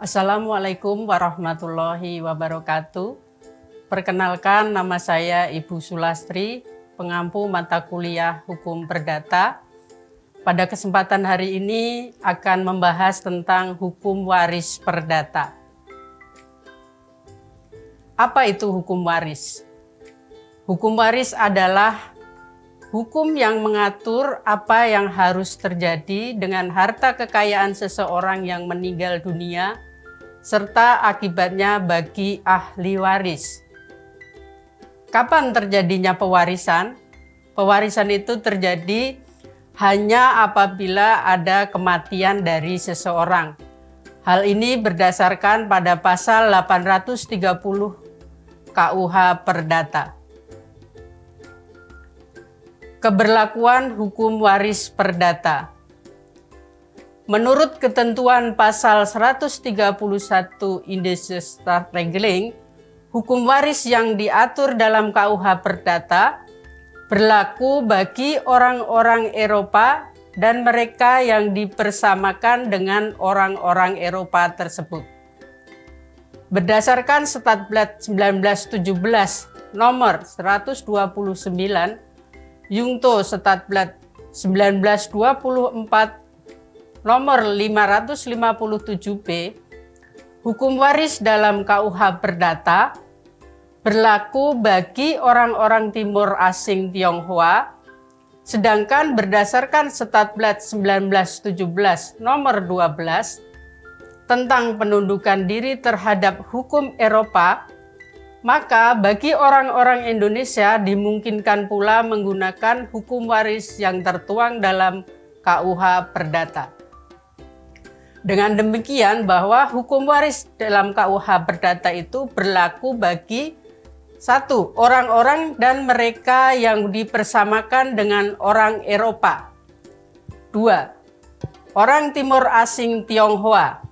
Assalamualaikum warahmatullahi wabarakatuh. Perkenalkan, nama saya Ibu Sulastri, pengampu mata kuliah Hukum Perdata. Pada kesempatan hari ini akan membahas tentang hukum waris perdata. Apa itu hukum waris? Hukum waris adalah hukum yang mengatur apa yang harus terjadi dengan harta kekayaan seseorang yang meninggal dunia serta akibatnya bagi ahli waris. Kapan terjadinya pewarisan? Pewarisan itu terjadi hanya apabila ada kematian dari seseorang. Hal ini berdasarkan pada pasal 830 KUH Perdata. Keberlakuan hukum waris perdata. Menurut ketentuan pasal 131 Indices Start Regling, hukum waris yang diatur dalam KUH Perdata berlaku bagi orang-orang Eropa dan mereka yang dipersamakan dengan orang-orang Eropa tersebut. Berdasarkan Statblad 1917 nomor 129, Jungto Statblad 1924 nomor 557B, hukum waris dalam KUH Perdata berlaku bagi orang-orang Timur asing Tionghoa, sedangkan berdasarkan Statblad 1917 nomor 12 tentang penundukan diri terhadap hukum Eropa, maka bagi orang-orang Indonesia dimungkinkan pula menggunakan hukum waris yang tertuang dalam KUH Perdata. Dengan demikian bahwa hukum waris dalam KUH Perdata itu berlaku bagi 1. Orang-orang dan mereka yang dipersamakan dengan orang Eropa. 2. Orang Timur asing Tionghoa.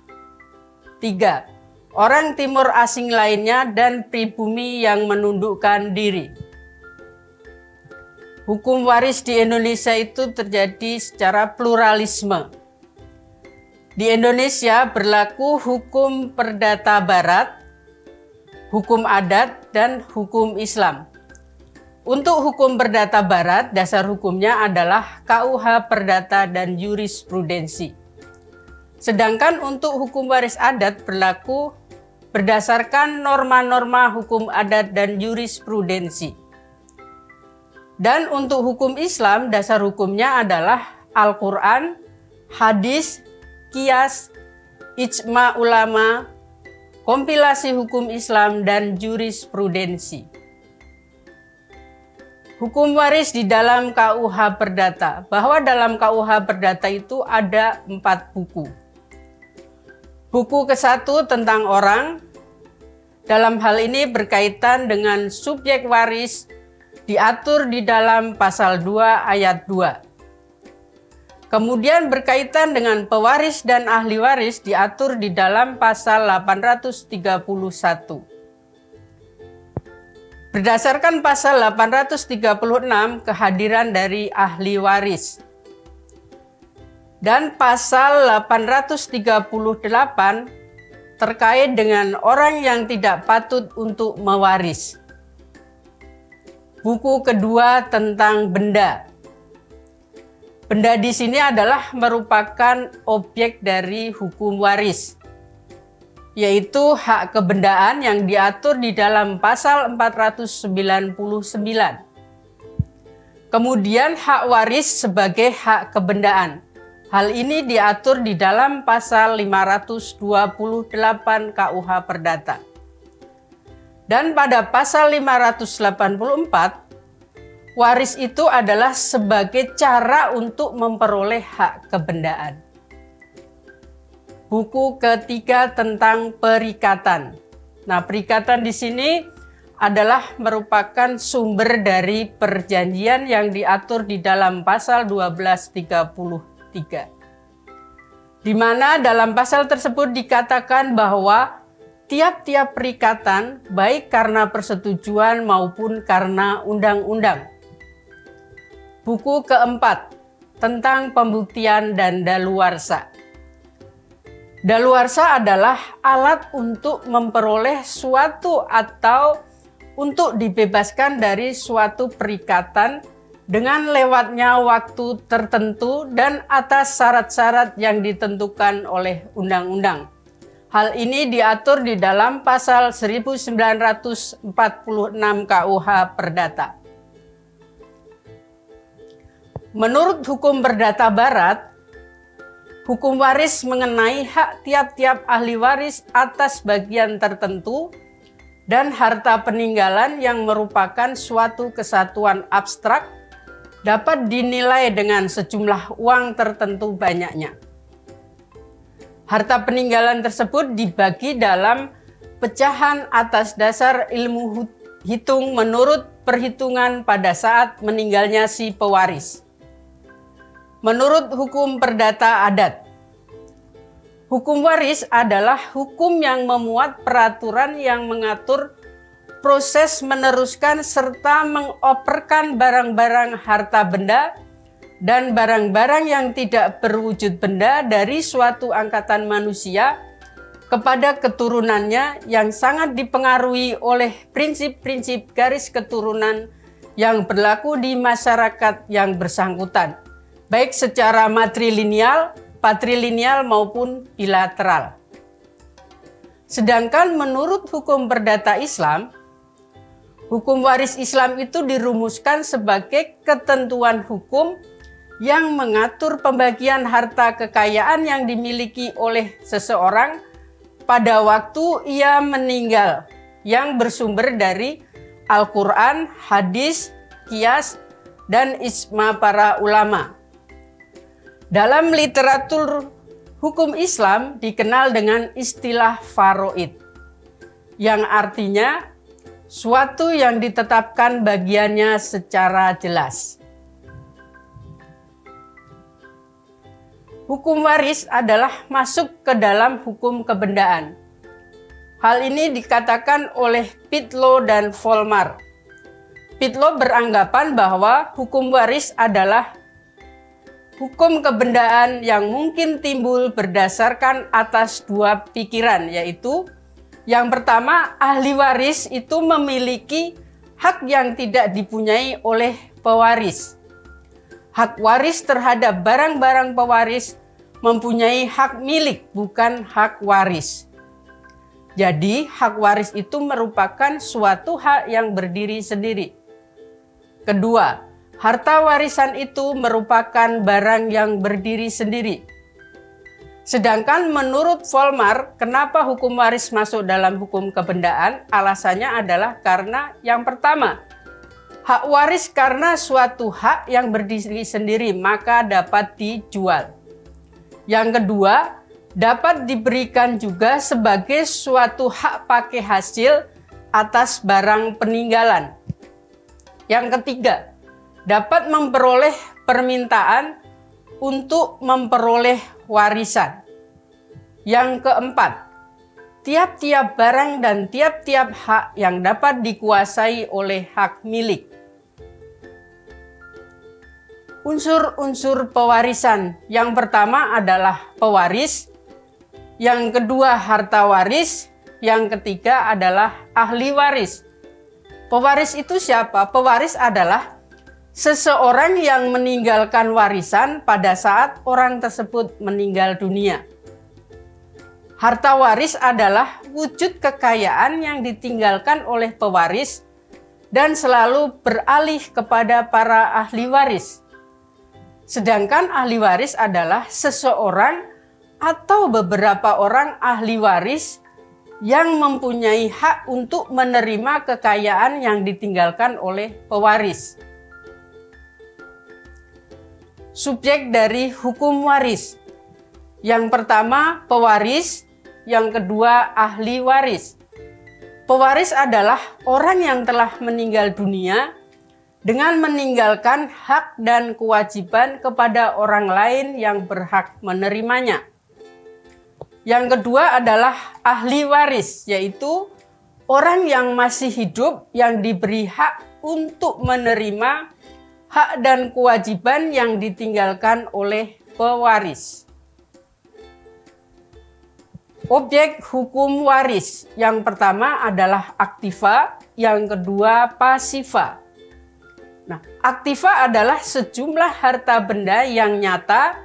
3. Orang Timur asing lainnya dan pribumi yang menundukkan diri. Hukum waris di Indonesia itu terjadi secara pluralisme. Di Indonesia berlaku hukum perdata barat, hukum adat, dan hukum Islam. Untuk hukum perdata barat, dasar hukumnya adalah KUH Perdata dan jurisprudensi. Sedangkan untuk hukum waris adat berlaku berdasarkan norma-norma hukum adat dan jurisprudensi. Dan untuk hukum Islam, dasar hukumnya adalah Al-Quran, hadis, Qiyas, ijma ulama, kompilasi hukum Islam, dan jurisprudensi. Hukum waris di dalam KUH Perdata, bahwa dalam KUH Perdata itu ada 4 buku. Buku ke-1 tentang orang, dalam hal ini berkaitan dengan subjek waris, diatur di dalam pasal 2 ayat 2. Kemudian berkaitan dengan pewaris dan ahli waris diatur di dalam pasal 831. Berdasarkan pasal 836 kehadiran dari ahli waris. Dan pasal 838 terkait dengan orang yang tidak patut untuk mewaris. Buku kedua tentang benda. Benda di sini adalah merupakan objek dari hukum waris, yaitu hak kebendaan yang diatur di dalam pasal 499. Kemudian hak waris sebagai hak kebendaan. Hal ini diatur di dalam pasal 528 KUH Perdata. Dan pada pasal 584, waris itu adalah sebagai cara untuk memperoleh hak kebendaan. Buku ketiga tentang perikatan. Nah, perikatan di sini adalah merupakan sumber dari perjanjian yang diatur di dalam pasal 1233. Di mana dalam pasal tersebut dikatakan bahwa tiap-tiap perikatan baik karena persetujuan maupun karena undang-undang. Buku keempat tentang pembuktian dan daluarsa. Daluarsa adalah alat untuk memperoleh suatu atau untuk dibebaskan dari suatu perikatan dengan lewatnya waktu tertentu dan atas syarat-syarat yang ditentukan oleh undang-undang. Hal ini diatur di dalam pasal 1946 KUH Perdata. Menurut hukum perdata Barat, hukum waris mengenai hak tiap-tiap ahli waris atas bagian tertentu dan harta peninggalan yang merupakan suatu kesatuan abstrak dapat dinilai dengan sejumlah uang tertentu banyaknya. Harta peninggalan tersebut dibagi dalam pecahan atas dasar ilmu hitung menurut perhitungan pada saat meninggalnya si pewaris. Menurut hukum perdata adat, hukum waris adalah hukum yang memuat peraturan yang mengatur proses meneruskan serta mengoperkan barang-barang harta benda dan barang-barang yang tidak berwujud benda dari suatu angkatan manusia kepada keturunannya yang sangat dipengaruhi oleh prinsip-prinsip garis keturunan yang berlaku di masyarakat yang bersangkutan, baik secara matrilineal, patrilineal maupun bilateral. Sedangkan menurut hukum perdata Islam, hukum waris Islam itu dirumuskan sebagai ketentuan hukum yang mengatur pembagian harta kekayaan yang dimiliki oleh seseorang pada waktu ia meninggal, yang bersumber dari Al-Quran, hadis, qiyas, dan ijma para ulama. Dalam literatur hukum Islam dikenal dengan istilah faraid, yang artinya suatu yang ditetapkan bagiannya secara jelas. Hukum waris adalah masuk ke dalam hukum kebendaan. Hal ini dikatakan oleh Pitlow dan Volmar. Pitlow beranggapan bahwa hukum waris adalah hukum kebendaan yang mungkin timbul berdasarkan atas dua pikiran, yaitu yang pertama, ahli waris itu memiliki hak yang tidak dipunyai oleh pewaris. Hak waris terhadap barang-barang pewaris mempunyai hak milik, bukan hak waris. Jadi, hak waris itu merupakan suatu hak yang berdiri sendiri. Kedua, harta warisan itu merupakan barang yang berdiri sendiri. Sedangkan menurut Volmar, kenapa hukum waris masuk dalam hukum kebendaan? Alasannya adalah karena yang pertama, hak waris karena suatu hak yang berdiri sendiri maka dapat dijual. Yang kedua, dapat diberikan juga sebagai suatu hak pakai hasil atas barang peninggalan. Yang ketiga, dapat memperoleh permintaan untuk memperoleh warisan. Yang keempat, tiap-tiap barang dan tiap-tiap hak yang dapat dikuasai oleh hak milik. Unsur-unsur pewarisan yang pertama adalah pewaris, yang kedua harta waris, yang ketiga adalah ahli waris. Pewaris itu siapa? Pewaris adalah seseorang yang meninggalkan warisan pada saat orang tersebut meninggal dunia. Harta waris adalah wujud kekayaan yang ditinggalkan oleh pewaris dan selalu beralih kepada para ahli waris. Sedangkan ahli waris adalah seseorang atau beberapa orang ahli waris yang mempunyai hak untuk menerima kekayaan yang ditinggalkan oleh pewaris. Subjek dari hukum waris. Yang pertama pewaris, yang kedua ahli waris. Pewaris adalah orang yang telah meninggal dunia dengan meninggalkan hak dan kewajiban kepada orang lain yang berhak menerimanya. Yang kedua adalah ahli waris, yaitu orang yang masih hidup yang diberi hak untuk menerima hak dan kewajiban yang ditinggalkan oleh pewaris. Objek hukum waris yang pertama adalah aktiva, yang kedua pasiva. Nah, aktiva adalah sejumlah harta benda yang nyata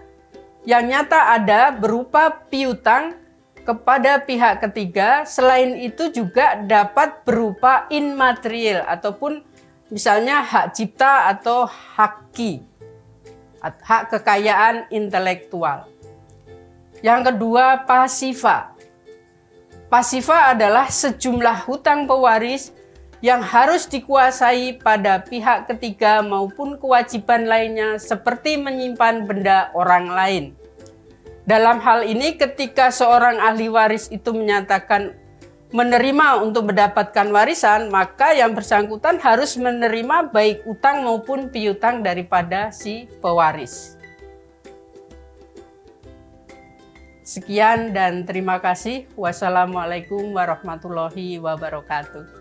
ada berupa piutang kepada pihak ketiga. Selain itu juga dapat berupa immaterial ataupun misalnya hak cipta atau hak kekayaan intelektual. Yang kedua, pasiva. Pasiva adalah sejumlah hutang pewaris yang harus dikuasai pada pihak ketiga maupun kewajiban lainnya seperti menyimpan benda orang lain. Dalam hal ini ketika seorang ahli waris itu menyatakan menerima untuk mendapatkan warisan, maka yang bersangkutan harus menerima baik utang maupun piutang daripada si pewaris. Sekian dan terima kasih. Wassalamualaikum warahmatullahi wabarakatuh.